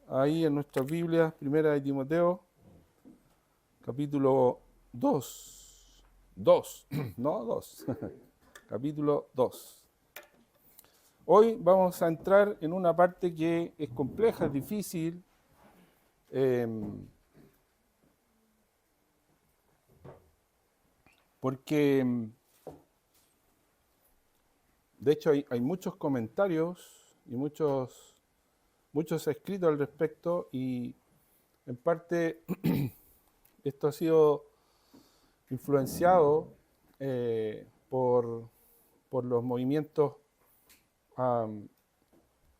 ahí en nuestras Biblias, Primera de Timoteo, capítulo 2. 2, no 2, capítulo 2. Hoy vamos a entrar en una parte que es compleja, es difícil, porque de hecho hay muchos comentarios y muchos escritos al respecto, y en parte esto ha sido influenciado por los movimientos um,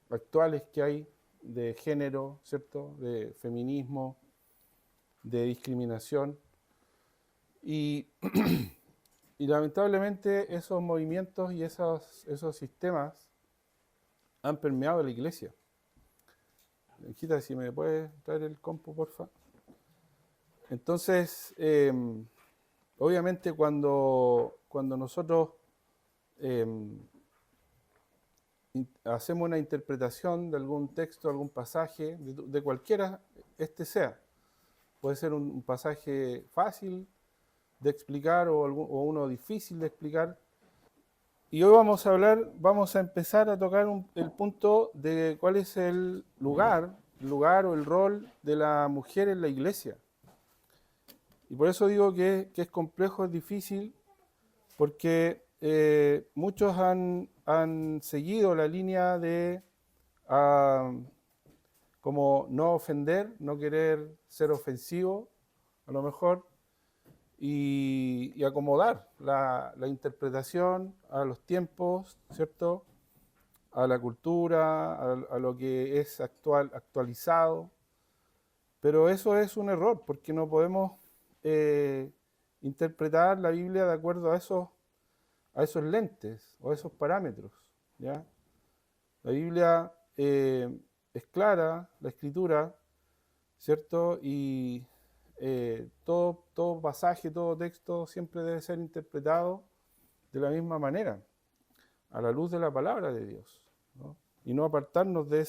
actuales que hay de género, ¿cierto? De feminismo, de discriminación. Y, y lamentablemente esos movimientos y esos sistemas han permeado la iglesia. Hijita, si me puedes traer el compu, porfa. Entonces, obviamente cuando nosotros eh, hacemos una interpretación de algún texto, algún pasaje, de cualquiera sea, puede ser un pasaje fácil de explicar o uno difícil de explicar. Y hoy vamos a empezar a tocar el punto de cuál es el lugar o el rol de la mujer en la iglesia. Y por eso digo que es complejo, es difícil, porque muchos han seguido la línea de como no ofender, no querer ser ofensivo, a lo mejor, y acomodar la interpretación a los tiempos, ¿cierto? A la cultura, a lo que es actualizado. Pero eso es un error, porque no podemos interpretar la Biblia de acuerdo a esos lentes o a esos parámetros, ¿ya? La Biblia es clara, la Escritura, ¿cierto? Y todo pasaje, todo texto siempre debe ser interpretado de la misma manera, a la luz de la palabra de Dios, ¿no? Y no apartarnos de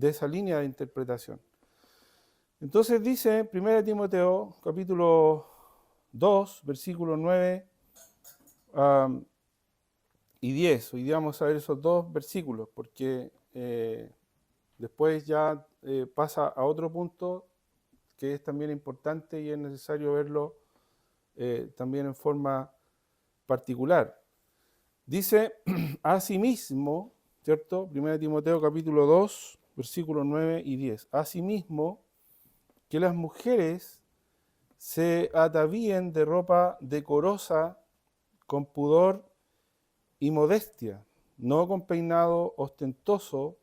esa línea de interpretación. Entonces dice 1 Timoteo, capítulo 2, versículos 9 y 10. Hoy día vamos a ver esos dos versículos, porque después ya pasa a otro punto que es también importante y es necesario verlo también en forma particular. Dice, asimismo, ¿cierto? 1 Timoteo capítulo 2, versículos 9 y 10. Asimismo, que las mujeres se atavíen de ropa decorosa, con pudor y modestia, no con peinado ostentoso,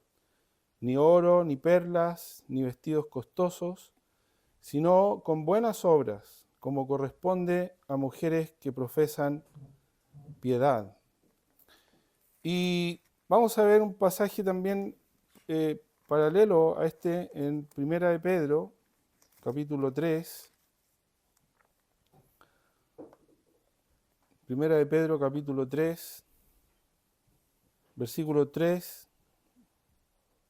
ni oro, ni perlas, ni vestidos costosos, sino con buenas obras, como corresponde a mujeres que profesan piedad. Y vamos a ver un pasaje también paralelo a este en Primera de Pedro, capítulo 3. Primera de Pedro, capítulo 3, versículos 3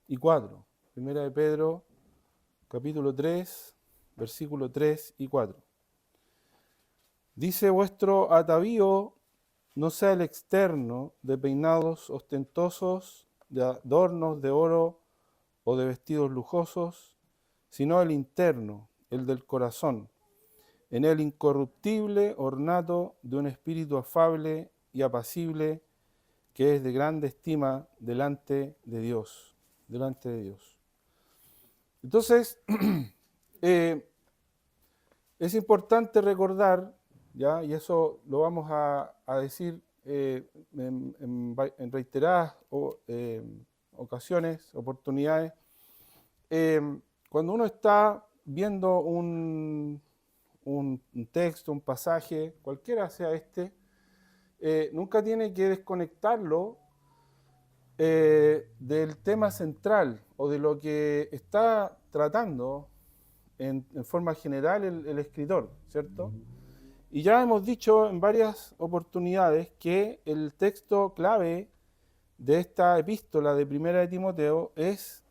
y 4. Primera de Pedro, capítulo 3, versículos 3 y 4. Dice, vuestro atavío no sea el externo de peinados ostentosos, de adornos de oro o de vestidos lujosos, sino el interno, el del corazón, en el incorruptible ornato de un espíritu afable y apacible, que es de grande estima delante de Dios. Delante de Dios. Entonces, es importante recordar, ¿ya? Y eso lo vamos a decir en reiteradas ocasiones, oportunidades. Cuando uno está viendo un texto, un pasaje, cualquiera sea nunca tiene que desconectarlo del tema central o de lo que está tratando en forma general el escritor, ¿cierto? Y ya hemos dicho en varias oportunidades que el texto clave de esta epístola de Primera de Timoteo es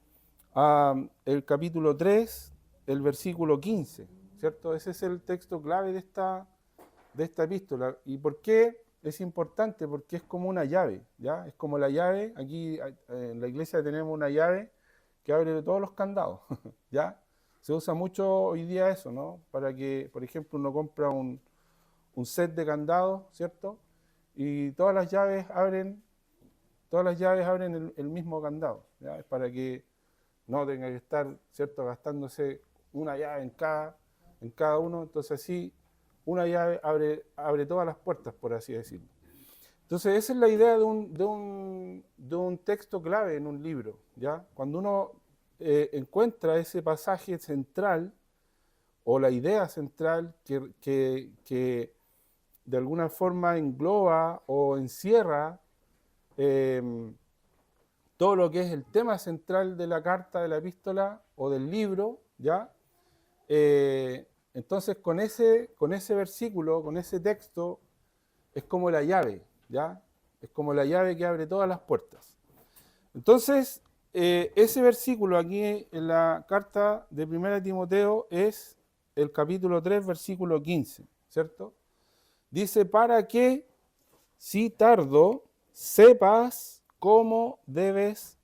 el capítulo 3, el versículo 15, ¿cierto? Ese es el texto clave de esta epístola. ¿Y por qué es importante? Porque es como una llave, ¿ya? Es como la llave, aquí en la iglesia tenemos una llave que abre todos los candados, ¿ya? Se usa mucho hoy día eso, ¿no? Para que, por ejemplo, uno compra un set de candados, ¿cierto? Y todas las llaves abren el mismo candado, ¿ya? Es para que no tenga que estar, ¿cierto?, gastándose una llave en cada uno. Entonces así una llave abre todas las puertas, por así decirlo. Entonces esa es la idea de un texto clave en un libro, ¿ya? Cuando uno encuentra ese pasaje central o la idea central que de alguna forma engloba o encierra eh, todo lo que es el tema central de la carta, de la epístola o del libro, ¿ya? Entonces con ese versículo, con ese texto, es como la llave, ¿ya? Es como la llave que abre todas las puertas. Entonces, ese versículo aquí en la carta de 1 Timoteo es el capítulo 3, versículo 15, ¿cierto? Dice, para que, si tardo, sepas cómo debes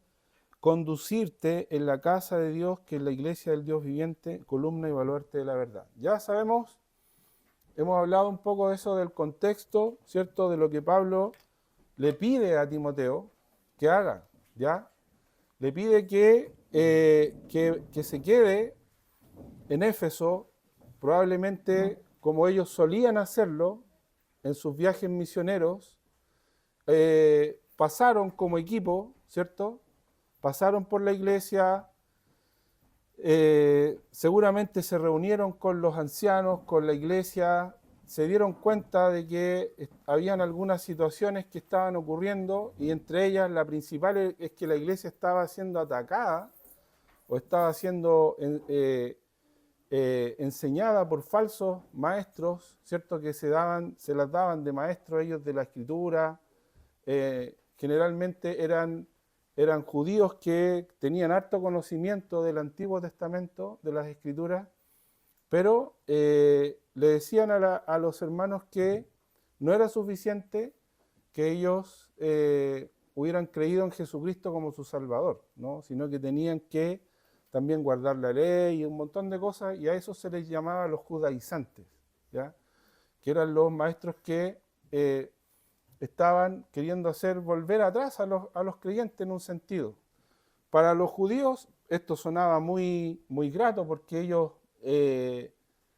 conducirte en la casa de Dios, que es la iglesia del Dios viviente, columna y baluarte de la verdad. Ya sabemos, hemos hablado un poco de eso, del contexto, ¿cierto? De lo que Pablo le pide a Timoteo que haga, ¿ya? Le pide que se quede en Éfeso, probablemente como ellos solían hacerlo en sus viajes misioneros, pasaron como equipo, ¿cierto? Pasaron por la iglesia, seguramente se reunieron con los ancianos, con la iglesia, se dieron cuenta de que habían algunas situaciones que estaban ocurriendo y entre ellas la principal es que la iglesia estaba siendo atacada o estaba siendo enseñada por falsos maestros, ¿cierto? Que se las daban de maestros ellos de la escritura, generalmente eran judíos que tenían harto conocimiento del Antiguo Testamento, de las Escrituras, pero le decían a los hermanos que no era suficiente que ellos hubieran creído en Jesucristo como su Salvador, ¿no? Sino que tenían que también guardar la ley y un montón de cosas, y a eso se les llamaba los judaizantes, ¿ya? Que eran los maestros que estaban queriendo hacer volver atrás a los creyentes en un sentido. Para los judíos esto sonaba muy, muy grato porque ellos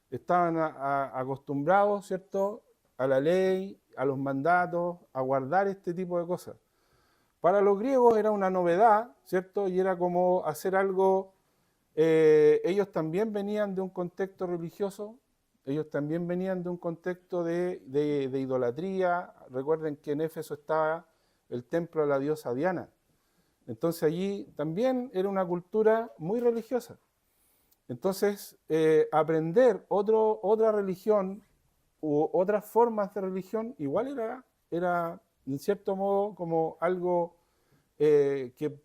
estaban acostumbrados, ¿cierto?, a la ley, a los mandatos, a guardar este tipo de cosas. Para los griegos era una novedad, ¿cierto? Y era como hacer algo, ellos también venían de un contexto religioso, ellos también venían de un contexto de idolatría. Recuerden que en Éfeso estaba el templo de la diosa Diana. Entonces allí también era una cultura muy religiosa. Entonces, aprender otra religión u otras formas de religión igual era en cierto modo como algo que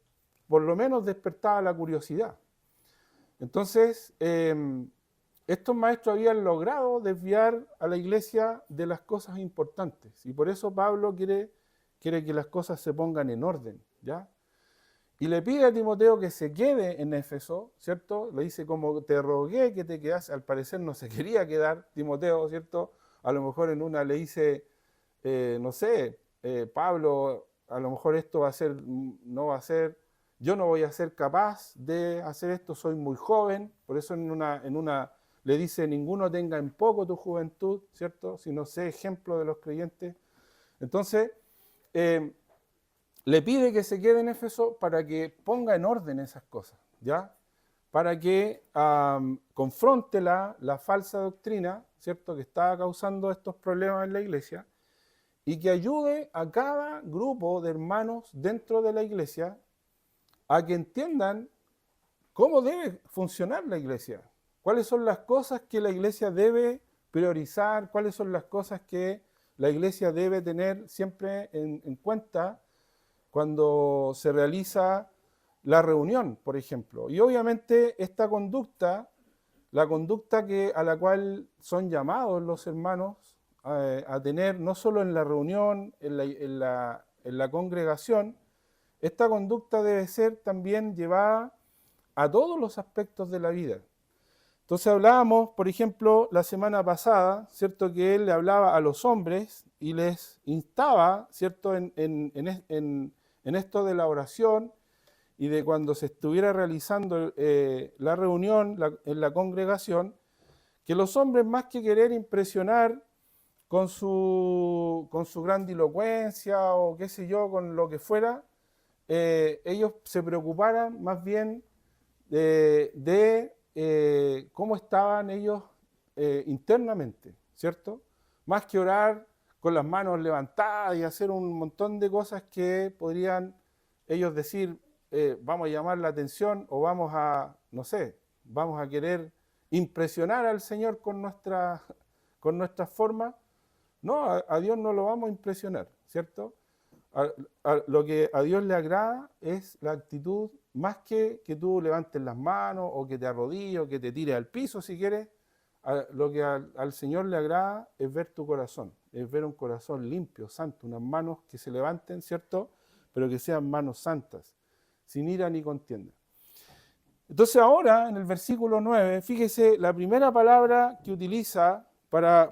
por lo menos despertaba la curiosidad. Entonces, estos maestros habían logrado desviar a la iglesia de las cosas importantes y por eso Pablo quiere que las cosas se pongan en orden, ¿ya? Y le pide a Timoteo que se quede en Éfeso, ¿cierto? Le dice como te rogué que te quedase. Al parecer no se quería quedar Timoteo, ¿cierto? A lo mejor en una le dice, no sé, Pablo, a lo mejor esto no va a ser, yo no voy a ser capaz de hacer esto, soy muy joven. Por eso en una le dice, ninguno tenga en poco tu juventud, ¿cierto? Sino sé ejemplo de los creyentes. Entonces, le pide que se quede en Éfeso para que ponga en orden esas cosas, ¿ya? Para que confronte la falsa doctrina, ¿cierto?, que estaba causando estos problemas en la iglesia y que ayude a cada grupo de hermanos dentro de la iglesia a que entiendan cómo debe funcionar la iglesia, cuáles son las cosas que la iglesia debe priorizar, cuáles son las cosas que la iglesia debe tener siempre en cuenta cuando se realiza la reunión, por ejemplo. Y obviamente esta conducta, la conducta a la cual son llamados los hermanos a tener, no solo en la reunión, en la congregación, esta conducta debe ser también llevada a todos los aspectos de la vida. Entonces hablábamos, por ejemplo, la semana pasada, ¿cierto? Que él le hablaba a los hombres y les instaba, ¿cierto? En esto de la oración y de cuando se estuviera realizando la reunión en la congregación, que los hombres, más que querer impresionar con su grandilocuencia o qué sé yo, con lo que fuera, ellos se preocuparan más bien de cómo estaban ellos internamente, ¿cierto? Más que orar con las manos levantadas y hacer un montón de cosas que podrían ellos decir, vamos a llamar la atención o vamos a, no sé, vamos a querer impresionar al Señor con nuestras formas. No, a Dios no lo vamos a impresionar, ¿cierto? Lo que a Dios le agrada es la actitud, más que tú levantes las manos o que te arrodilles o que te tires al piso si quieres. Lo que al Señor le agrada es ver tu corazón, es ver un corazón limpio, santo, unas manos que se levanten, ¿cierto? Pero que sean manos santas, sin ira ni contienda. Entonces ahora, en el versículo 9, fíjese, la primera palabra que utiliza para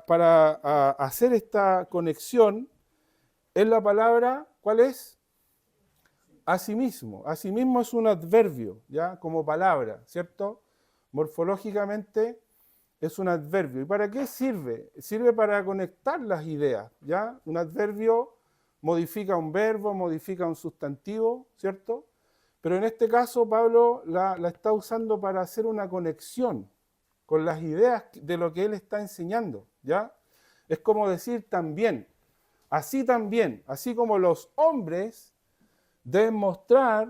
hacer esta conexión es la palabra, ¿cuál es? Asimismo. Asimismo es un adverbio, ¿ya? Como palabra, ¿cierto? Morfológicamente es un adverbio. ¿Y para qué sirve? Sirve para conectar las ideas, ¿ya? Un adverbio modifica un verbo, modifica un sustantivo, ¿cierto? Pero en este caso Pablo la está usando para hacer una conexión con las ideas de lo que él está enseñando, ¿ya? Es como decir también, así como los hombres deben mostrar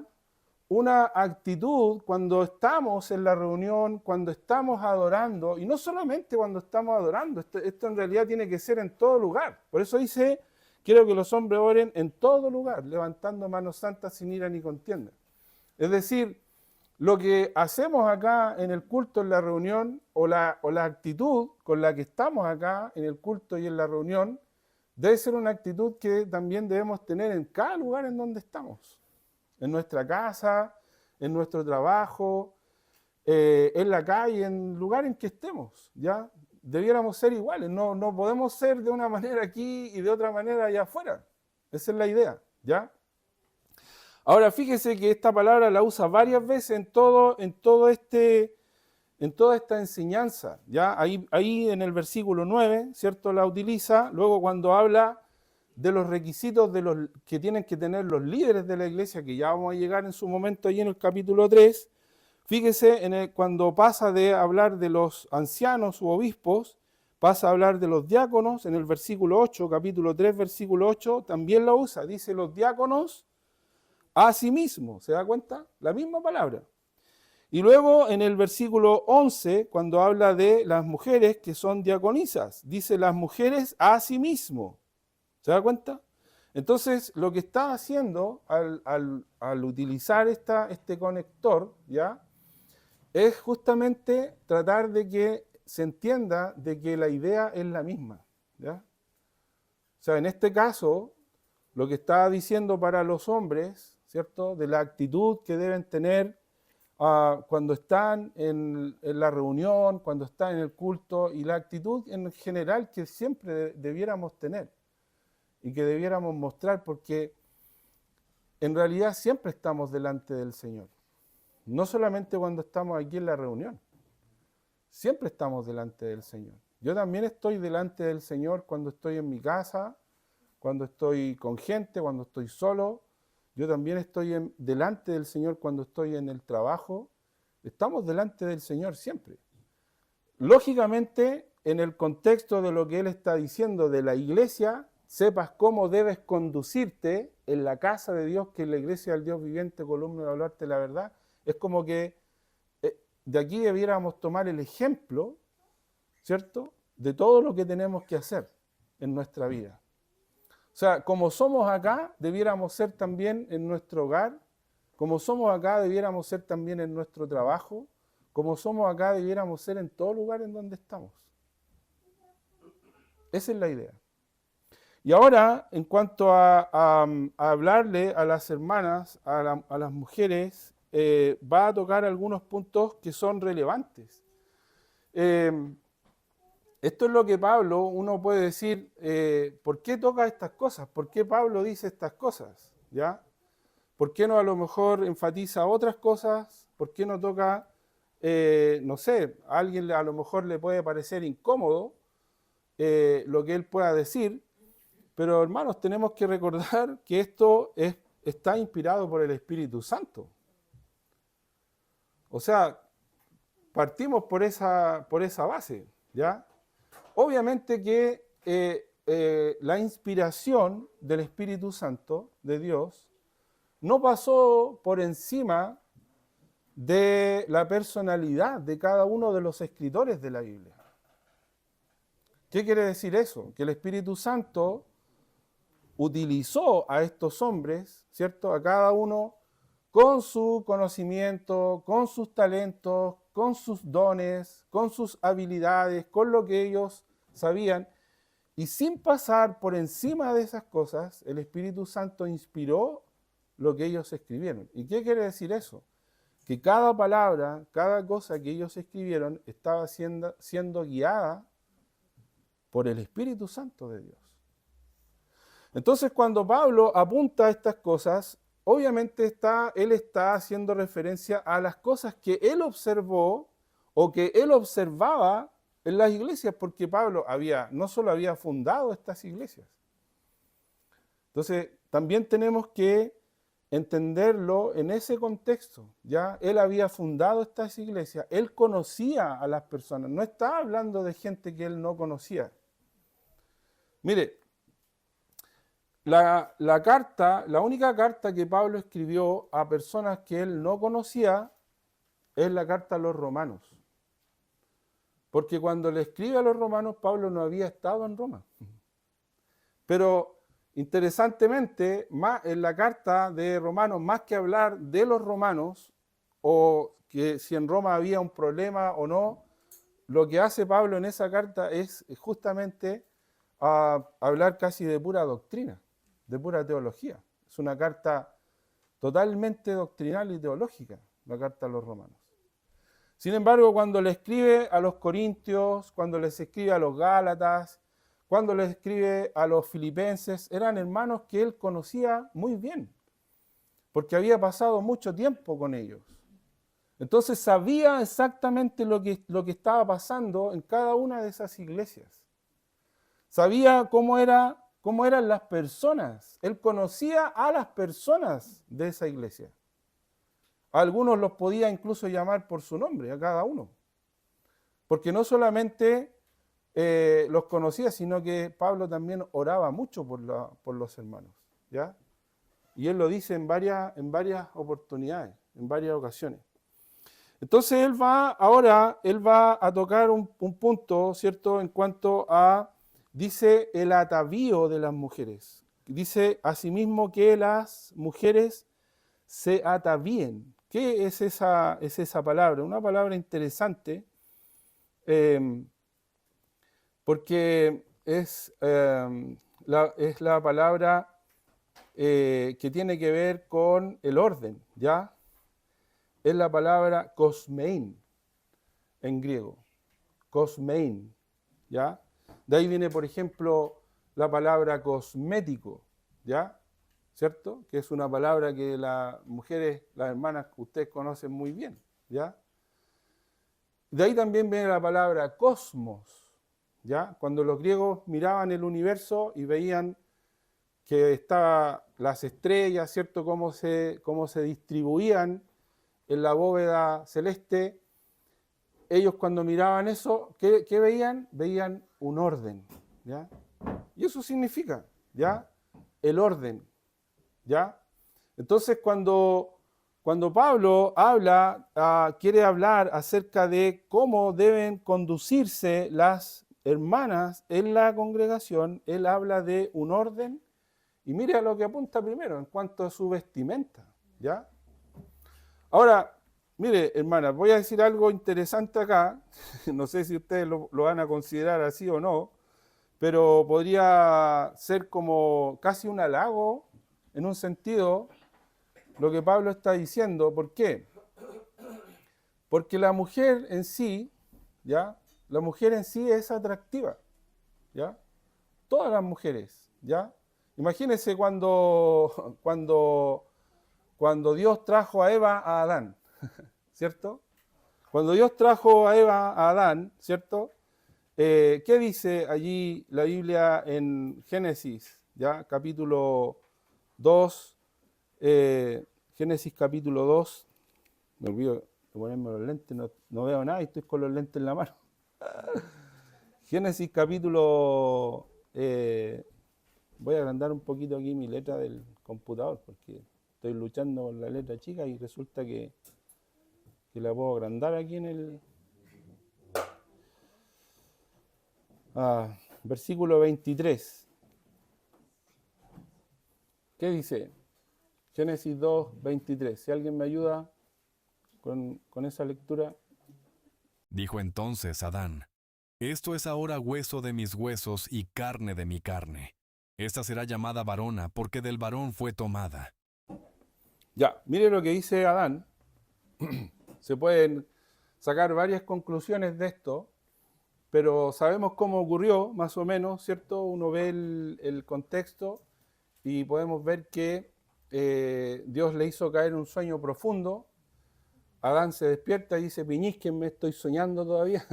una actitud cuando estamos en la reunión, cuando estamos adorando, y no solamente cuando estamos adorando, esto en realidad tiene que ser en todo lugar. Por eso dice, quiero que los hombres oren en todo lugar, levantando manos santas sin ira ni contienda. Es decir, lo que hacemos acá en el culto, en la reunión, o la actitud con la que estamos acá en el culto y en la reunión, debe ser una actitud que también debemos tener en cada lugar en donde estamos. En nuestra casa, en nuestro trabajo, en la calle, en el lugar en que estemos, ¿ya? Debiéramos ser iguales, no podemos ser de una manera aquí y de otra manera allá afuera. Esa es la idea, ¿ya? Ahora fíjese que esta palabra la usa varias veces en toda esta enseñanza, ¿ya? Ahí en el versículo 9, ¿cierto? La utiliza, luego cuando habla de los requisitos que tienen que tener los líderes de la iglesia, que ya vamos a llegar en su momento ahí en el capítulo 3, fíjese cuando pasa de hablar de los ancianos u obispos, pasa a hablar de los diáconos, en el versículo 8, capítulo 3, versículo 8, también la usa, dice los diáconos a sí mismo, ¿se da cuenta? La misma palabra. Y luego en el versículo 11, cuando habla de las mujeres que son diaconisas, dice las mujeres a sí mismo. ¿Se da cuenta? Entonces, lo que está haciendo al utilizar este conector, ¿ya? Es justamente tratar de que se entienda de que la idea es la misma, ¿ya? O sea, en este caso, lo que está diciendo para los hombres, ¿cierto? De la actitud que deben tener cuando están en la reunión, cuando están en el culto, y la actitud en general que siempre debiéramos tener y que debiéramos mostrar, porque en realidad siempre estamos delante del Señor. No solamente cuando estamos aquí en la reunión, siempre estamos delante del Señor. Yo también estoy delante del Señor cuando estoy en mi casa, cuando estoy con gente, cuando estoy solo. Yo también estoy delante del Señor cuando estoy en el trabajo. Estamos delante del Señor siempre. Lógicamente, en el contexto de lo que Él está diciendo de la iglesia, sepas cómo debes conducirte en la casa de Dios, que es la iglesia del Dios viviente, columna de hablarte la verdad. Es como que de aquí debiéramos tomar el ejemplo, ¿cierto?, de todo lo que tenemos que hacer en nuestra vida. O sea, como somos acá, debiéramos ser también en nuestro hogar, como somos acá, debiéramos ser también en nuestro trabajo, como somos acá, debiéramos ser en todo lugar en donde estamos. Esa es la idea. Y ahora, en cuanto a hablarle a las hermanas, a las mujeres, va a tocar algunos puntos que son relevantes. Esto es lo que Pablo, uno puede decir, ¿por qué toca estas cosas? ¿Por qué Pablo dice estas cosas? ¿Ya? ¿Por qué no a lo mejor enfatiza otras cosas? ¿Por qué no toca, no sé, a alguien a lo mejor le puede parecer incómodo lo que él pueda decir? Pero hermanos, tenemos que recordar que esto está inspirado por el Espíritu Santo. O sea, partimos por esa base, ¿ya? Obviamente que la inspiración del Espíritu Santo, de Dios, no pasó por encima de la personalidad de cada uno de los escritores de la Biblia. ¿Qué quiere decir eso? Que el Espíritu Santo utilizó a estos hombres, ¿cierto? A cada uno con su conocimiento, con sus talentos, con sus dones, con sus habilidades, con lo que ellos sabían. Y sin pasar por encima de esas cosas, el Espíritu Santo inspiró lo que ellos escribieron. ¿Y qué quiere decir eso? Que cada palabra, cada cosa que ellos escribieron estaba siendo guiada por el Espíritu Santo de Dios. Entonces, cuando Pablo apunta a estas cosas, obviamente él está haciendo referencia a las cosas que él observó o que él observaba en las iglesias, porque Pablo no solo había fundado estas iglesias. Entonces, también tenemos que entenderlo en ese contexto, ¿ya? Él había fundado estas iglesias, él conocía a las personas, no está hablando de gente que él no conocía. Mire, la única carta que Pablo escribió a personas que él no conocía es la carta a los romanos. Porque cuando le escribe a los romanos, Pablo no había estado en Roma. Pero interesantemente, en la carta de Romanos, más que hablar de los romanos, o que si en Roma había un problema o no, lo que hace Pablo en esa carta es justamente hablar casi de pura doctrina, de pura teología. Es una carta totalmente doctrinal y teológica, la carta a los romanos. Sin embargo, cuando le escribe a los corintios, cuando les escribe a los gálatas, cuando les escribe a los filipenses, eran hermanos que él conocía muy bien, porque había pasado mucho tiempo con ellos. Entonces sabía exactamente lo que estaba pasando en cada una de esas iglesias. Sabía cómo eran las personas. Él conocía a las personas de esa iglesia. A algunos los podía incluso llamar por su nombre, a cada uno. Porque no solamente los conocía, sino que Pablo también oraba mucho por los hermanos, ¿ya? Y él lo dice en varias oportunidades, en varias ocasiones. Entonces él va a tocar un punto, ¿cierto? En cuanto a, dice, el atavío de las mujeres. Dice asimismo que las mujeres se atavíen. ¿Qué es esa palabra? Una palabra interesante, porque es la palabra que tiene que ver con el orden, ¿ya? Es la palabra kosmein en griego, kosmein, ¿ya? De ahí viene, por ejemplo, la palabra cosmético, ¿ya? ¿Cierto? Que es una palabra que las mujeres, las hermanas, ustedes conocen muy bien, ¿ya? De ahí también viene la palabra cosmos, ¿ya? Cuando los griegos miraban el universo y veían que estaban las estrellas, ¿cierto? Cómo se distribuían en la bóveda celeste, ellos cuando miraban eso, ¿qué veían? Veían un orden, ¿ya? Y eso significa, ¿ya? El orden, ¿ya? Entonces cuando Pablo quiere hablar acerca de cómo deben conducirse las hermanas en la congregación, él habla de un orden, y mire a lo que apunta primero en cuanto a su vestimenta, ¿ya? Ahora, mire, hermana, voy a decir algo interesante acá. No sé si ustedes lo van a considerar así o no, pero podría ser como casi un halago, en un sentido, lo que Pablo está diciendo. ¿Por qué? Porque la mujer en sí, ¿ya? La mujer en sí es atractiva, ¿ya? Todas las mujeres, ¿ya? Imagínense cuando Dios trajo a Eva a Adán, ¿cierto? Cuando Dios trajo a Eva a Adán, ¿cierto? ¿Qué dice allí la Biblia en Génesis, ¿ya? Capítulo 2, Génesis capítulo 2, me olvido de ponerme los lentes, no veo nada y estoy con los lentes en la mano. Génesis capítulo, voy a agrandar un poquito aquí mi letra del computador porque estoy luchando con la letra chica y resulta que la puedo agrandar aquí en el versículo 23. ¿Qué dice? Génesis 2, 23. Si alguien me ayuda con esa lectura. Dijo entonces Adán: Esto es ahora hueso de mis huesos y carne de mi carne. Esta será llamada varona, porque del varón fue tomada. Ya, mire lo que dice Adán. Se pueden sacar varias conclusiones de esto, pero sabemos cómo ocurrió, más o menos, ¿cierto? Uno ve el contexto y podemos ver que Dios le hizo caer un sueño profundo. Adán se despierta y dice, piñísquenme, estoy soñando todavía.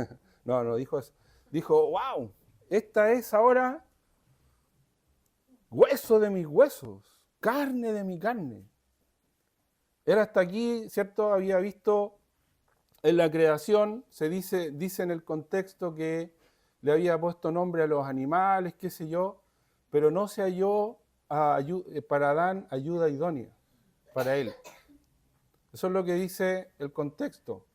No dijo eso. Dijo, wow, esta es ahora hueso de mis huesos, carne de mi carne. Él hasta aquí, ¿cierto? Había visto en la creación, dice en el contexto que le había puesto nombre a los animales, qué sé yo, pero no se halló para Adán ayuda idónea, para él. Eso es lo que dice el contexto.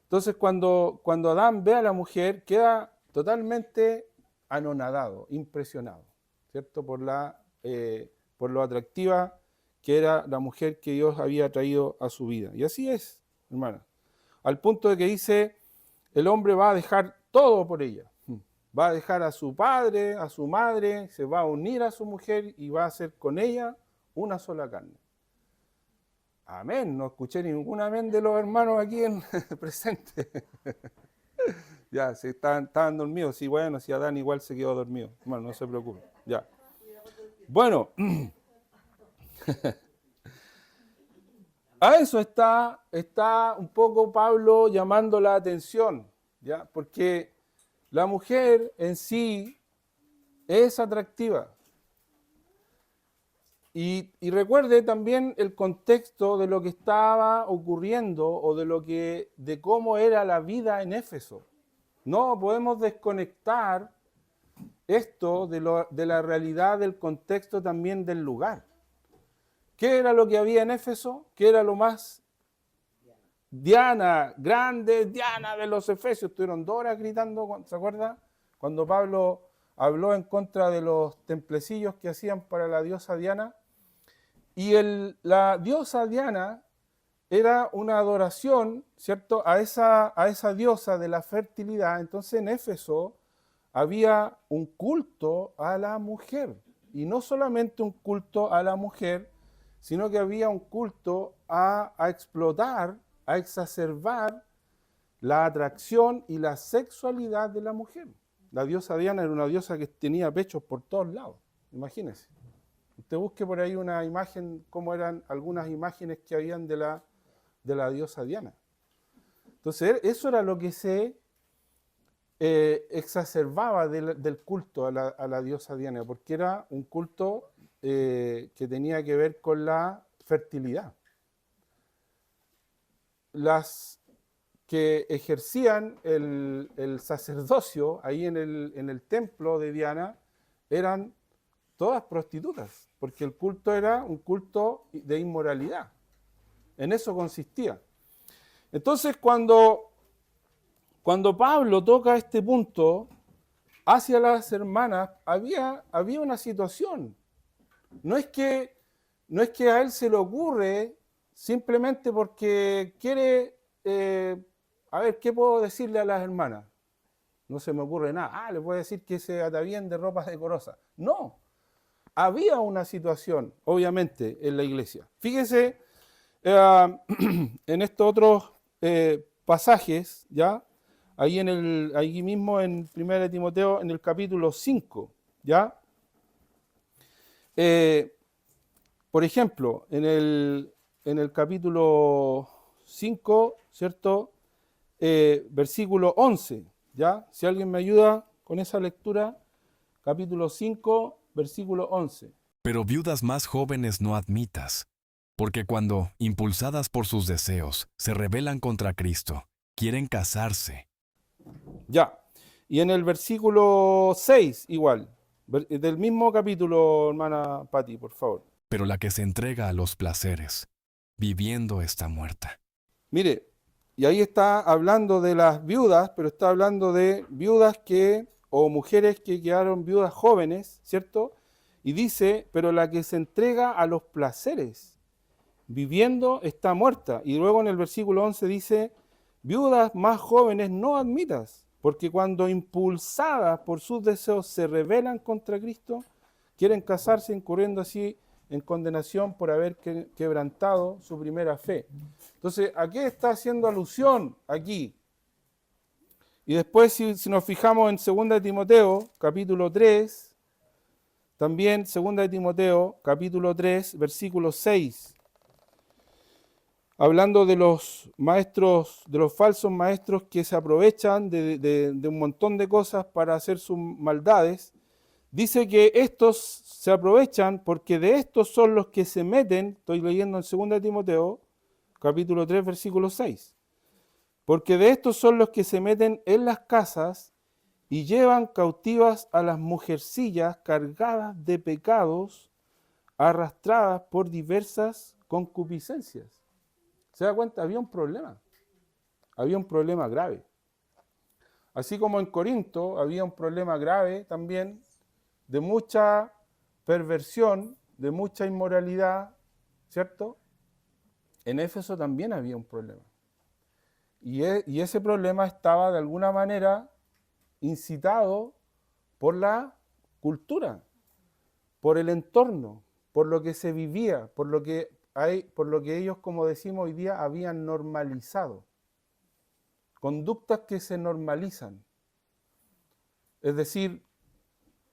Entonces, cuando Adán ve a la mujer, queda totalmente anonadado, impresionado, ¿cierto? Por lo atractiva que era la mujer que Dios había traído a su vida. Y así es, hermana. Al punto de que dice, el hombre va a dejar todo por ella. Va a dejar a su padre, a su madre, se va a unir a su mujer y va a hacer con ella una sola carne. Amén. No escuché ningún amén de los hermanos aquí en presente. Ya, si estaban dormidos. Sí, bueno, si Adán igual se quedó dormido. Bueno, no se preocupe. Ya. Bueno, a eso está un poco Pablo llamando la atención, ¿ya? Porque la mujer en sí es atractiva. Y recuerde también el contexto de lo que estaba ocurriendo o de cómo era la vida en Éfeso. No podemos desconectar esto de la realidad del contexto también del lugar. ¿Qué era lo que había en Éfeso? ¿Qué era lo más? Diana, grande Diana de los Efesios. Estuvieron 2 horas gritando, ¿se acuerda? Cuando Pablo habló en contra de los templecillos que hacían para la diosa Diana. Y la diosa Diana era una adoración, ¿cierto?, a esa diosa de la fertilidad. Entonces en Éfeso había un culto a la mujer. Y no solamente un culto a la mujer, sino que había un culto a explotar, a exacerbar la atracción y la sexualidad de la mujer. La diosa Diana era una diosa que tenía pechos por todos lados, imagínense. Usted busque por ahí una imagen, cómo eran algunas imágenes que habían de la diosa Diana. Entonces, eso era lo que se exacerbaba del culto a la diosa Diana, porque era un culto que tenía que ver con la fertilidad. Las que ejercían el sacerdocio ahí en el templo de Diana eran todas prostitutas, porque el culto era un culto de inmoralidad. En eso consistía. Entonces, cuando Pablo toca este punto hacia las hermanas, había una situación. No es que a él se le ocurre simplemente porque quiere, a ver, ¿qué puedo decirle a las hermanas? No se me ocurre nada. Ah, le puedo decir que se atavíen de ropas decorosas. No, había una situación, obviamente, en la iglesia. Fíjese en estos otros pasajes, ¿ya? Ahí mismo en 1 Timoteo, en el capítulo 5, ¿ya? Por ejemplo, en el capítulo 5, ¿cierto? Versículo 11, ¿ya? Si alguien me ayuda con esa lectura, capítulo 5, versículo 11. Pero viudas más jóvenes no admitas, porque cuando, impulsadas por sus deseos, se rebelan contra Cristo, quieren casarse. Ya. Y en el versículo 6, igual, del mismo capítulo, hermana Patti, por favor. Pero la que se entrega a los placeres, viviendo está muerta. Mire, y ahí está hablando de las viudas, pero está hablando de viudas o mujeres que quedaron viudas jóvenes, ¿cierto? Y dice, pero la que se entrega a los placeres, viviendo está muerta. Y luego en el versículo 11 dice, viudas más jóvenes no admitas, porque cuando impulsadas por sus deseos se rebelan contra Cristo, quieren casarse incurriendo así en condenación por haber quebrantado su primera fe. Entonces, ¿a qué está haciendo alusión aquí? Y después, si nos fijamos en 2 de Timoteo, capítulo 3, también 2 de Timoteo, capítulo 3, versículo 6, hablando de los maestros, de los falsos maestros que se aprovechan de un montón de cosas para hacer sus maldades, dice que estos se aprovechan porque de estos son los que se meten, estoy leyendo en 2 de Timoteo, capítulo 3, versículo 6, porque de estos son los que se meten en las casas y llevan cautivas a las mujercillas cargadas de pecados, arrastradas por diversas concupiscencias. ¿Se da cuenta? Había un problema grave. Así como en Corinto había un problema grave también de mucha perversión, de mucha inmoralidad, ¿cierto? En Éfeso también había un problema. Y ese problema estaba de alguna manera incitado por la cultura, por el entorno, por lo que se vivía, por lo que ellos, como decimos hoy día, habían normalizado. Conductas que se normalizan. Es decir,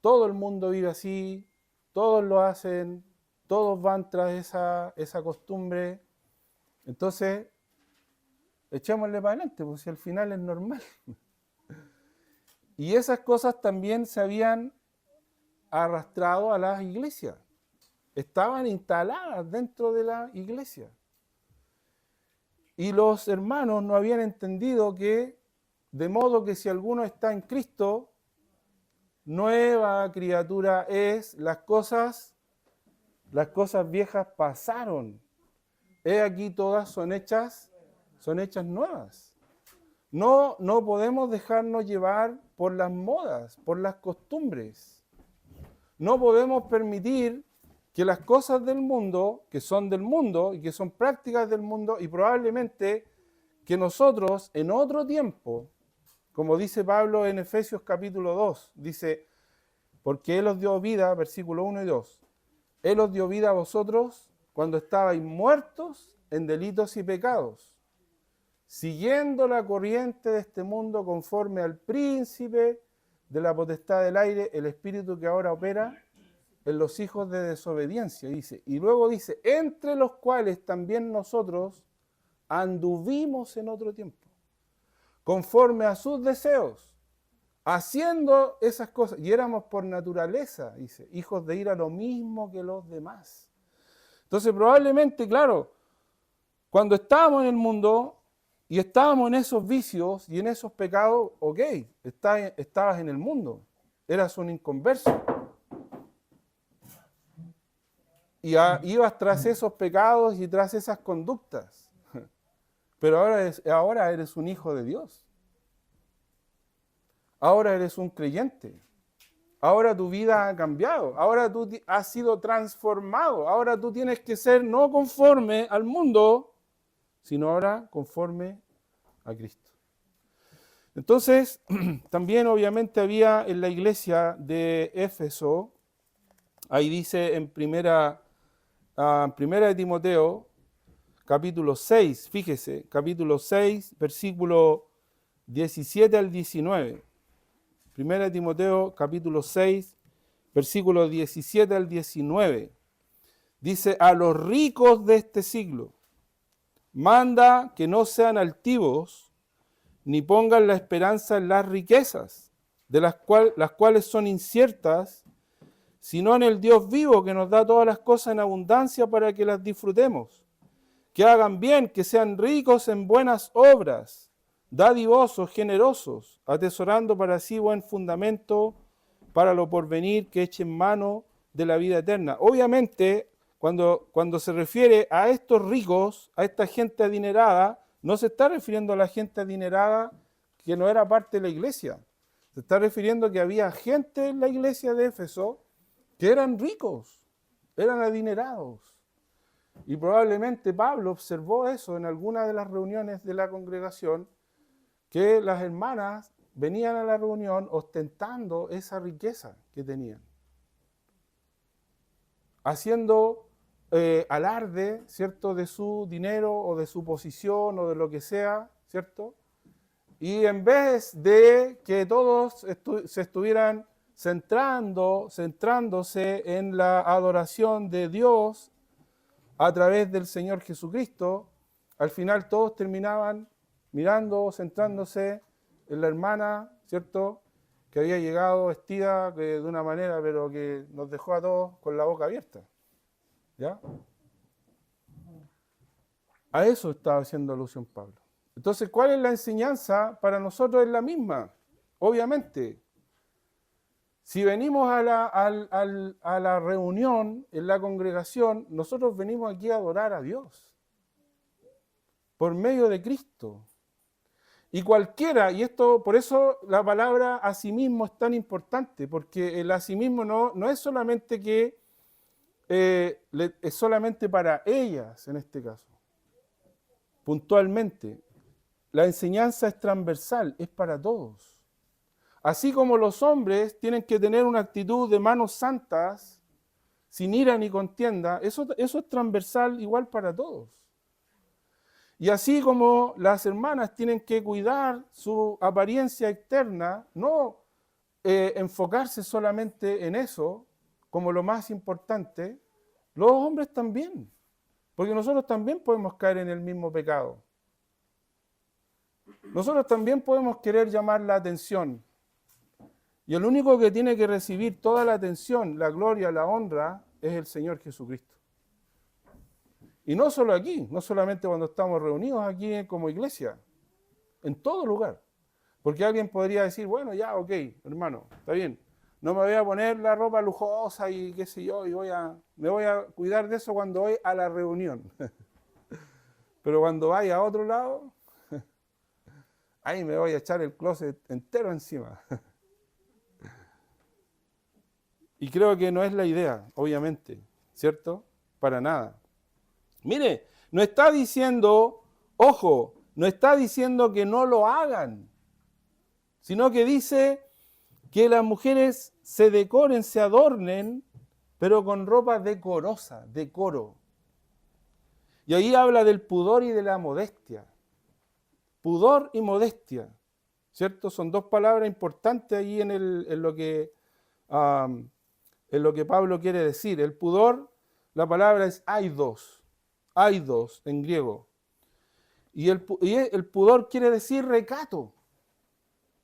todo el mundo vive así, todos lo hacen, todos van tras esa costumbre. Entonces, echémosle para adelante, pues si al final es normal. Y esas cosas también se habían arrastrado a las iglesias. Estaban instaladas dentro de la iglesia. Y los hermanos no habían entendido que, de modo que si alguno está en Cristo, nueva criatura es, las cosas viejas pasaron. He aquí todas son hechas nuevas. No podemos dejarnos llevar por las modas, por las costumbres. No podemos permitir que las cosas del mundo, que son del mundo y que son prácticas del mundo, y probablemente que nosotros en otro tiempo, como dice Pablo en Efesios capítulo 2, dice, porque Él os dio vida, versículo 1 y 2, Él os dio vida a vosotros cuando estabais muertos en delitos y pecados, siguiendo la corriente de este mundo conforme al príncipe de la potestad del aire, el espíritu que ahora opera en los hijos de desobediencia, dice. Y luego dice, entre los cuales también nosotros anduvimos en otro tiempo, conforme a sus deseos, haciendo esas cosas. Y éramos por naturaleza, dice, hijos de ira lo mismo que los demás. Entonces probablemente, claro, cuando estábamos en el mundo y estábamos en esos vicios y en esos pecados, ok, estabas en el mundo, eras un inconverso. Y ibas tras esos pecados y tras esas conductas. Pero ahora eres un hijo de Dios. Ahora eres un creyente. Ahora tu vida ha cambiado, ahora tú has sido transformado, ahora tú tienes que ser no conforme al mundo, sino ahora conforme a Cristo. Entonces, también obviamente había en la iglesia de Éfeso, ahí dice en primera de Timoteo, capítulo 6, fíjese, capítulo 6, versículo 17 al 19. Primera de Timoteo, capítulo 6, versículo 17 al 19. Dice, a los ricos de este siglo, manda que no sean altivos, ni pongan la esperanza en las riquezas, de las cuales son inciertas, sino en el Dios vivo que nos da todas las cosas en abundancia para que las disfrutemos. Que hagan bien, que sean ricos en buenas obras, dadivosos, generosos, atesorando para sí buen fundamento para lo porvenir, que echen mano de la vida eterna. Obviamente, cuando se refiere a estos ricos, a esta gente adinerada, no se está refiriendo a la gente adinerada que no era parte de la iglesia. Se está refiriendo a que había gente en la iglesia de Éfeso que eran ricos, eran adinerados. Y probablemente Pablo observó eso en alguna de las reuniones de la congregación, que las hermanas venían a la reunión ostentando esa riqueza que tenían, haciendo alarde, ¿cierto?, de su dinero o de su posición o de lo que sea, ¿cierto? Y en vez de que todos se estuvieran centrándose en la adoración de Dios a través del Señor Jesucristo, al final todos terminaban mirando, centrándose en la hermana, ¿cierto?, que había llegado vestida de una manera, pero que nos dejó a todos con la boca abierta. ¿Ya? A eso estaba haciendo alusión Pablo. Entonces, ¿cuál es la enseñanza? Para nosotros es la misma, obviamente. Si venimos a la reunión, en la congregación, nosotros venimos aquí a adorar a Dios, por medio de Cristo. Y cualquiera, y esto, por eso la palabra asimismo es tan importante, porque el asimismo no es solamente que es solamente para ellas, en este caso, puntualmente. La enseñanza es transversal, es para todos. Así como los hombres tienen que tener una actitud de manos santas, sin ira ni contienda, eso es transversal igual para todos. Y así como las hermanas tienen que cuidar su apariencia externa, no enfocarse solamente en eso como lo más importante, los hombres también, porque nosotros también podemos caer en el mismo pecado. Nosotros también podemos querer llamar la atención. Y el único que tiene que recibir toda la atención, la gloria, la honra, es el Señor Jesucristo. Y no solo aquí, no solamente cuando estamos reunidos aquí como iglesia, en todo lugar. Porque alguien podría decir, bueno, ya, ok, hermano, está bien. No me voy a poner la ropa lujosa y qué sé yo, y me voy a cuidar de eso cuando voy a la reunión. Pero cuando vaya a otro lado, ahí me voy a echar el closet entero encima. Y creo que no es la idea, obviamente, ¿cierto? Para nada. Mire, no está diciendo, ojo, no está diciendo que no lo hagan, sino que dice que las mujeres se decoren, se adornen, pero con ropa decorosa, decoro. Y ahí habla del pudor y de la modestia. Pudor y modestia, ¿cierto? Son dos palabras importantes ahí en lo que Pablo quiere decir. El pudor, la palabra es aidos en griego. Y el pudor quiere decir recato,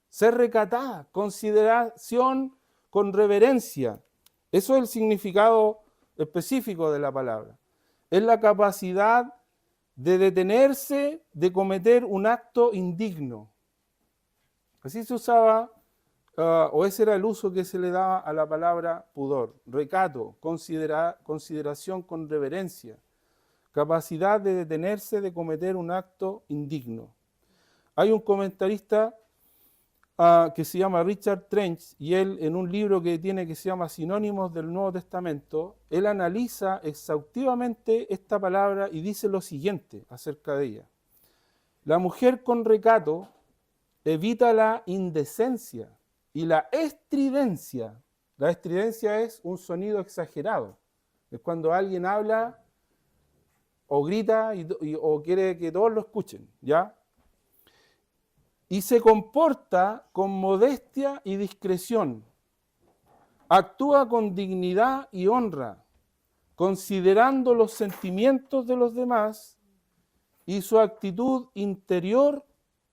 ser recatada, consideración con reverencia. Eso es el significado específico de la palabra. Es la capacidad de detenerse de cometer un acto indigno. Así se usaba, o ese era el uso que se le daba a la palabra pudor. Recato, consideración con reverencia. Capacidad de detenerse de cometer un acto indigno. Hay un comentarista que se llama Richard Trench, y él en un libro que tiene que se llama Sinónimos del Nuevo Testamento, él analiza exhaustivamente esta palabra y dice lo siguiente acerca de ella. La mujer con recato evita la indecencia y la estridencia. La estridencia es un sonido exagerado. Es cuando alguien habla o grita o quiere que todos lo escuchen, ¿ya? Y se comporta con modestia y discreción. Actúa con dignidad y honra, considerando los sentimientos de los demás, y su actitud interior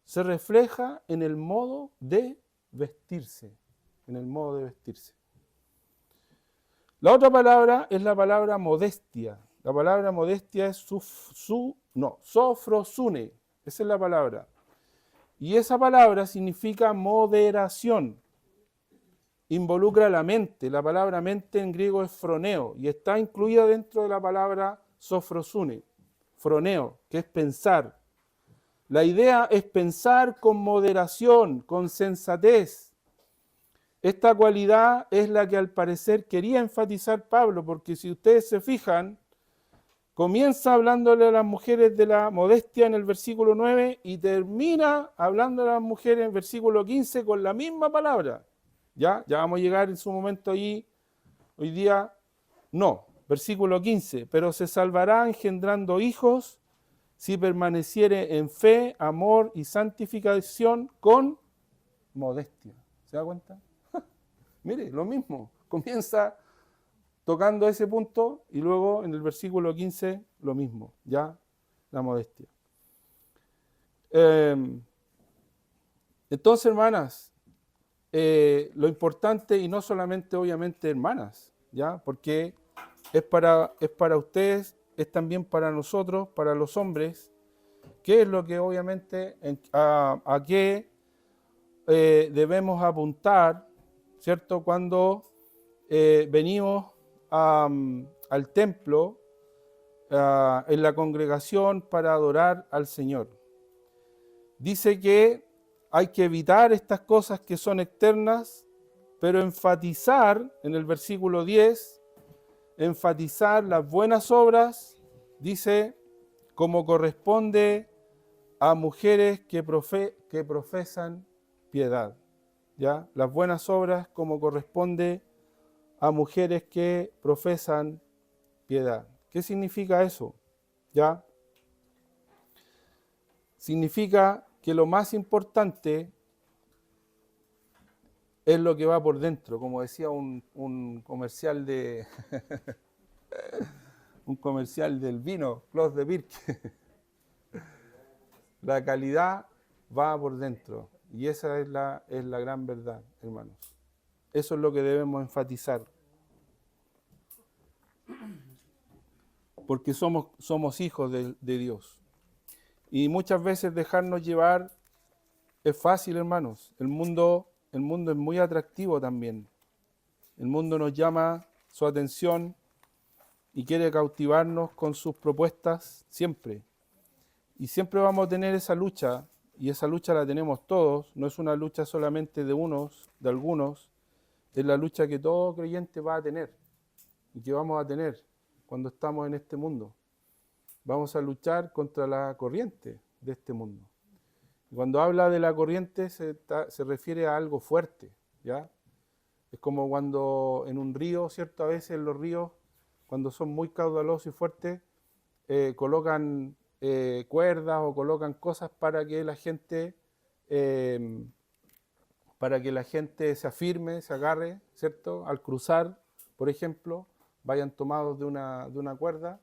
se refleja en el modo de vestirse. En el modo de vestirse. La otra palabra es la palabra modestia. La palabra modestia es sofrosune. Esa es la palabra. Y esa palabra significa moderación. Involucra la mente. La palabra mente en griego es froneo y está incluida dentro de la palabra sofrosune, froneo, que es pensar. La idea es pensar con moderación, con sensatez. Esta cualidad es la que al parecer quería enfatizar Pablo, porque si ustedes se fijan, comienza hablándole a las mujeres de la modestia en el versículo 9 y termina hablando a las mujeres en el versículo 15 con la misma palabra. Ya vamos a llegar en su momento ahí, hoy día no. Versículo 15, pero se salvará engendrando hijos si permaneciere en fe, amor y santificación con modestia. ¿Se da cuenta? Mire, lo mismo, comienza tocando ese punto y luego en el versículo 15 lo mismo, ya la modestia. Entonces, hermanas, lo importante, y no solamente obviamente hermanas, ya, porque es para ustedes, es también para nosotros, para los hombres, qué es lo que obviamente, a qué debemos apuntar, ¿cierto? Cuando venimos al templo, en la congregación para adorar al Señor. Dice que hay que evitar estas cosas que son externas, pero enfatizar, en el versículo 10, enfatizar las buenas obras, dice, como corresponde a mujeres que profesan piedad. ¿Ya? Las buenas obras como corresponde a mujeres que profesan piedad. ¿Qué significa eso? ¿Ya? Significa que lo más importante es lo que va por dentro, como decía un comercial de un comercial del vino, Claus de Birke. La calidad va por dentro y esa es la gran verdad, hermanos. Eso es lo que debemos enfatizar. Porque somos hijos de Dios. Y muchas veces dejarnos llevar es fácil, hermanos. El mundo es muy atractivo también. El mundo nos llama su atención y quiere cautivarnos con sus propuestas siempre. Y siempre vamos a tener esa lucha, y esa lucha la tenemos todos. No es una lucha solamente de algunos, es la lucha que todo creyente va a tener y que vamos a tener cuando estamos en este mundo. Vamos a luchar contra la corriente de este mundo. Cuando habla de la corriente se refiere a algo fuerte, ¿ya? Es como cuando en un río, ¿cierto? A veces en los ríos, cuando son muy caudalosos y fuertes, colocan cuerdas o colocan cosas para que la gente se afirme, se agarre, ¿cierto? Al cruzar, por ejemplo, vayan tomados de una cuerda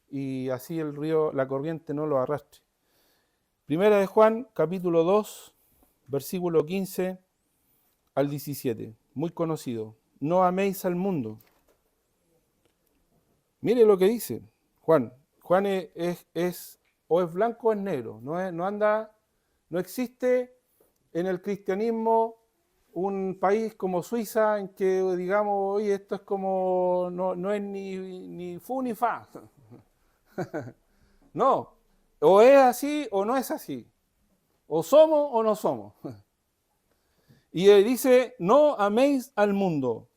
y así el río, la corriente no lo arrastre. Primera de Juan, capítulo 2, versículo 15 al 17, muy conocido. No améis al mundo. Mire lo que dice Juan. Juan es o es blanco o es negro. No existe en el cristianismo un país como Suiza en que digamos, oye, esto es como, no es ni fu ni fa. No, o es así o no es así. O somos o no somos. Y dice, no améis al mundo,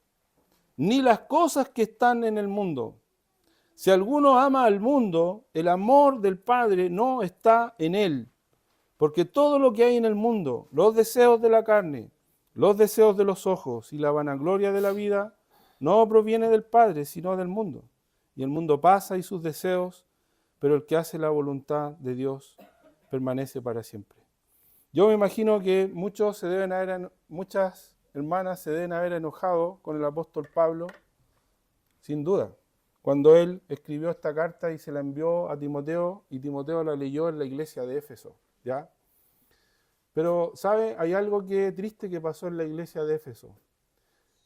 ni las cosas que están en el mundo. Si alguno ama al mundo, el amor del Padre no está en él. Porque todo lo que hay en el mundo, los deseos de la carne, los deseos de los ojos y la vanagloria de la vida, no proviene del Padre, sino del mundo. Y el mundo pasa y sus deseos, pero el que hace la voluntad de Dios permanece para siempre. Yo me imagino que muchas hermanas se deben haber enojado con el apóstol Pablo, sin duda, cuando él escribió esta carta y se la envió a Timoteo, y Timoteo la leyó en la iglesia de Éfeso, ¿ya? Pero, ¿sabe? Hay algo que triste que pasó en la iglesia de Éfeso.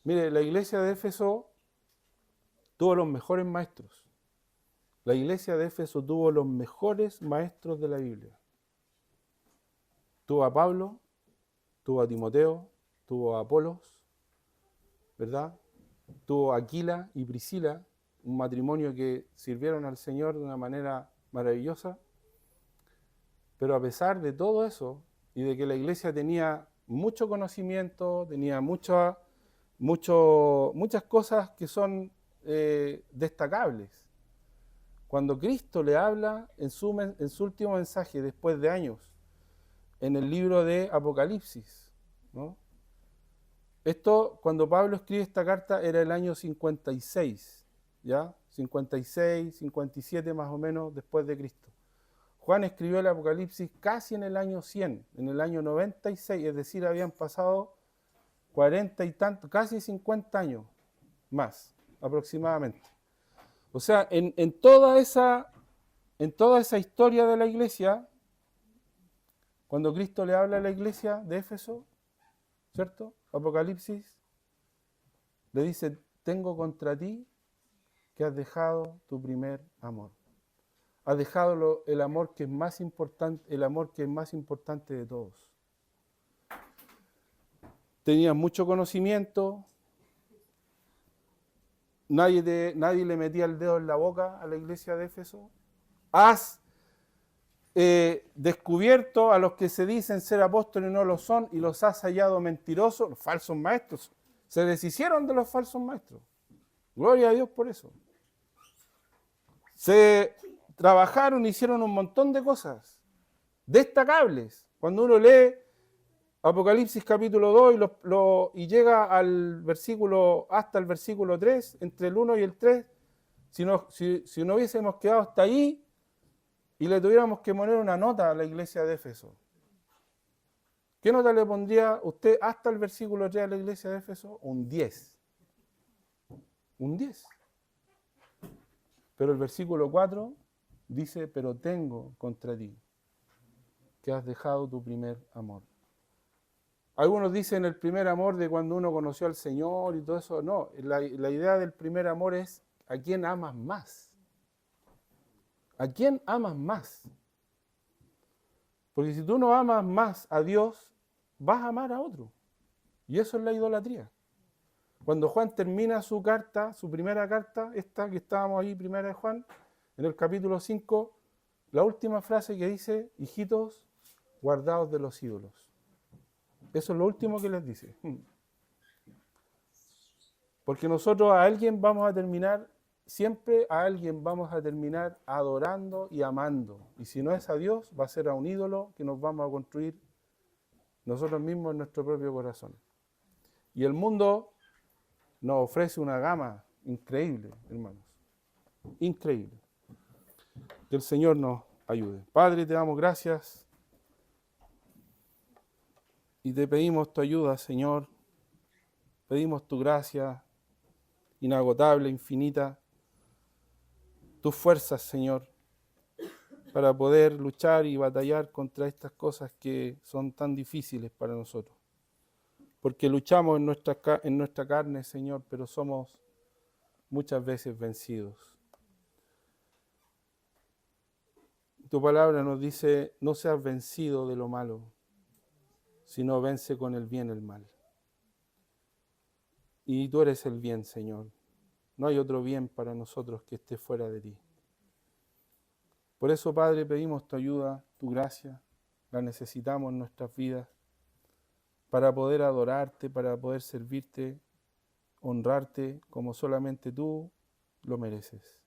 Mire, la iglesia de Éfeso tuvo los mejores maestros. La iglesia de Éfeso tuvo los mejores maestros de la Biblia. Tuvo a Pablo, tuvo a Timoteo, tuvo a Apolos, ¿verdad? Tuvo a Aquila y Priscila, un matrimonio que sirvieron al Señor de una manera maravillosa. Pero a pesar de todo eso, y de que la iglesia tenía mucho conocimiento, tenía muchas cosas que son destacables, cuando Cristo le habla en su último mensaje, después de años, en el libro de Apocalipsis, ¿no? Esto, cuando Pablo escribe esta carta, era el año 56, ¿ya? 56, 57 más o menos después de Cristo. Juan escribió el Apocalipsis casi en el año 100, en el año 96, es decir, habían pasado 40 y tantos, casi 50 años más, aproximadamente. O sea, en toda esa historia de la iglesia, cuando Cristo le habla a la iglesia de Éfeso, ¿cierto? Apocalipsis, le dice, tengo contra ti que has dejado tu primer amor. Has dejado el amor que es más importante, de todos. Tenías mucho conocimiento, nadie le metía el dedo en la boca a la iglesia de Éfeso. Has descubierto a los que se dicen ser apóstoles y no lo son, y los has hallado mentirosos, los falsos maestros. Se deshicieron de los falsos maestros. Gloria a Dios por eso. Se trabajaron, hicieron un montón de cosas destacables. Cuando uno lee Apocalipsis capítulo 2 y llega al versículo, hasta el versículo 3, entre el 1 y el 3, si no hubiésemos quedado hasta ahí y le tuviéramos que poner una nota a la iglesia de Éfeso, ¿qué nota le pondría usted hasta el versículo 3 a la iglesia de Éfeso? Un 10. Un 10. Pero el versículo 4 dice, pero tengo contra ti que has dejado tu primer amor. Algunos dicen el primer amor de cuando uno conoció al Señor y todo eso. No, la idea del primer amor es a quién amas más. ¿A quién amas más? Porque si tú no amas más a Dios, vas a amar a otro. Y eso es la idolatría. Cuando Juan termina su carta, su primera carta, esta que estábamos ahí, primera de Juan, en el capítulo 5, la última frase que dice, hijitos, guardaos de los ídolos. Eso es lo último que les dice. Porque nosotros siempre a alguien vamos a terminar adorando y amando. Y si no es a Dios, va a ser a un ídolo que nos vamos a construir nosotros mismos en nuestro propio corazón. Y el mundo nos ofrece una gama increíble, hermanos. Increíble. Que el Señor nos ayude. Padre, te damos gracias y te pedimos tu ayuda, Señor. Pedimos tu gracia inagotable, infinita, tus fuerzas, Señor, para poder luchar y batallar contra estas cosas que son tan difíciles para nosotros. Porque luchamos en nuestra carne, Señor, pero somos muchas veces vencidos. Tu palabra nos dice, no seas vencido de lo malo, sino vence con el bien el mal. Y tú eres el bien, Señor. No hay otro bien para nosotros que esté fuera de ti. Por eso, Padre, pedimos tu ayuda, tu gracia, la necesitamos en nuestras vidas. para poder adorarte, para poder servirte, honrarte como solamente tú lo mereces.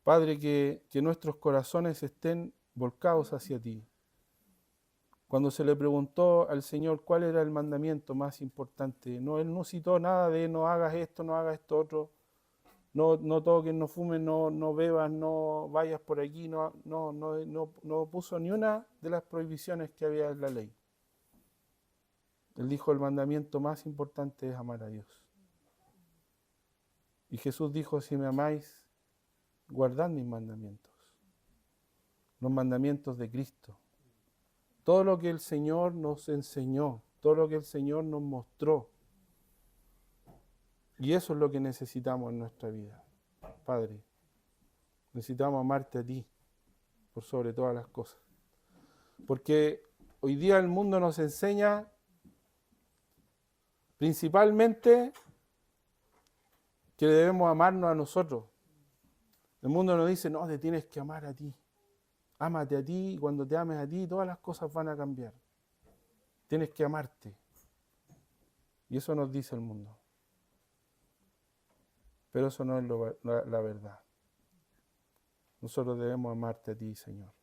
Padre, que nuestros corazones estén volcados hacia ti. Cuando se le preguntó al Señor cuál era el mandamiento más importante, no, Él no citó nada de no hagas esto, no hagas esto otro, no toques, no fumes, no bebas, no vayas por aquí, no puso ni una de las prohibiciones que había en la ley. Él dijo el mandamiento más importante es amar a Dios. Y Jesús dijo, si me amáis, guardad mis mandamientos, los mandamientos de Cristo. Todo lo que el Señor nos enseñó, todo lo que el Señor nos mostró. Y eso es lo que necesitamos en nuestra vida, Padre. Necesitamos amarte a ti, por sobre todas las cosas. Porque hoy día el mundo nos enseña principalmente que debemos amarnos a nosotros. El mundo nos dice, no, te tienes que amar a ti. Ámate a ti y cuando te ames a ti todas las cosas van a cambiar. Tienes que amarte. Y eso nos dice el mundo. Pero eso no es la verdad. Nosotros debemos amarte a ti, Señor.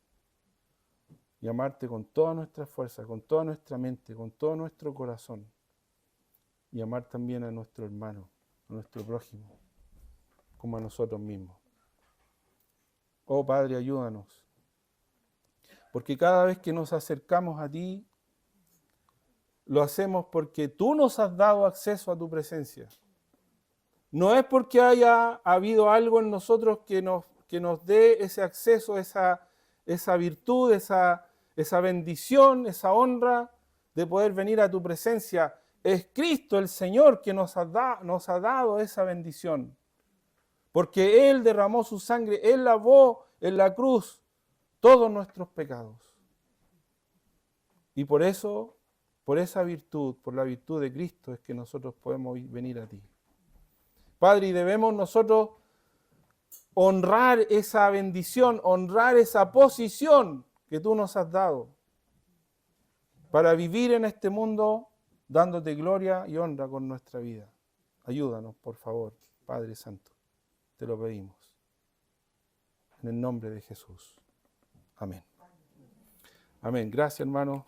Y amarte con toda nuestra fuerza, con toda nuestra mente, con todo nuestro corazón. Y amar también a nuestro hermano, a nuestro prójimo, como a nosotros mismos. Oh Padre, ayúdanos. Porque cada vez que nos acercamos a ti, lo hacemos porque tú nos has dado acceso a tu presencia. No es porque haya habido algo en nosotros que nos dé ese acceso, esa virtud, esa bendición, esa honra de poder venir a tu presencia. Es Cristo el Señor que nos ha dado esa bendición. Porque Él derramó su sangre, Él lavó en la cruz todos nuestros pecados. Y por eso, por esa virtud, por la virtud de Cristo, es que nosotros podemos venir a ti. Padre, y debemos nosotros honrar esa bendición, honrar esa posición que tú nos has dado para vivir en este mundo dándote gloria y honra con nuestra vida. Ayúdanos, por favor, Padre Santo, te lo pedimos. En el nombre de Jesús. Amén. Amén. Gracias, hermano.